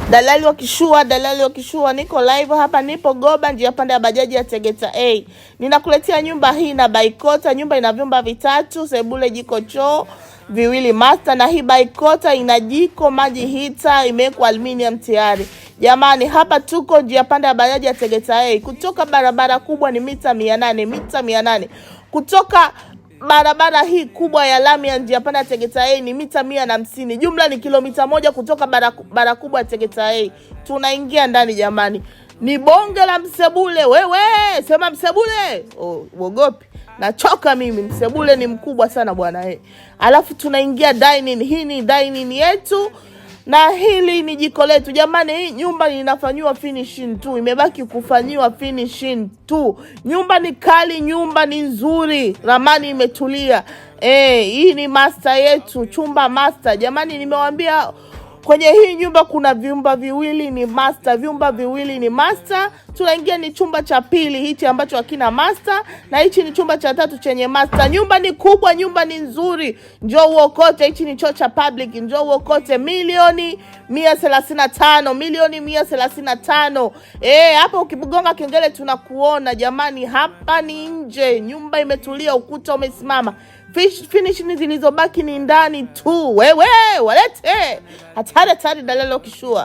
Dalali wa Kishua, niko live hapa, nipo Goba, njia panda ya bajaji ya Tegeta A. Ninakuletea nyumba hii na baikota. Nyumba ina vyumba vitatu, sebule, jiko, choo viwili master, na hii baikota ina jiko, maji hita, imewekwa aluminium tayari. Jamani, hapa tuko njia panda ya bajaji ya Tegeta A. Kutoka barabara kubwa ni mita 800. Kutoka barabara hii kubwa ya lami ya njia panda Tegeta A ni mita 150. Jumla ni kilomita 1 kutoka barabara kubwa ya Tegeta A. Tunaingia ndani jamani. Ni bonge la msebule. Wewe, sema msebule. Uogopi. Nachoka mimi, msebule ni mkubwa sana bwana . Alafu tunaingia dining. Hii ni dining yetu. Na hili ni jiko letu. Jamani, hii nyumba inafanywa finishing tu. Imebaki kufanywa finishing tu. Nyumba ni kali, nyumba ni nzuri. Ramani imetulia. Hii ni master yetu, chumba master. Jamani, nimewaambia kwenye hii nyumba kuna vyumba viwili ni master, vyumba viwili ni master. Tunaingia ni chumba cha pili hichi ambacho hakina master, na hichi ni chumba cha tatu chenye master. Nyumba ni kubwa, nyumba ni nzuri. Njoo uokote, hichi ni choo cha public. Njoo uokote milioni 135, milioni 135. Hapa ukigonga kengele tunakuona jamani, hapa ni nje. Nyumba imetulia, ukuta umesimama. Finishing zilizobaki ni ndani tu. Wewe, walete. Hatari Dalali wa Kishua.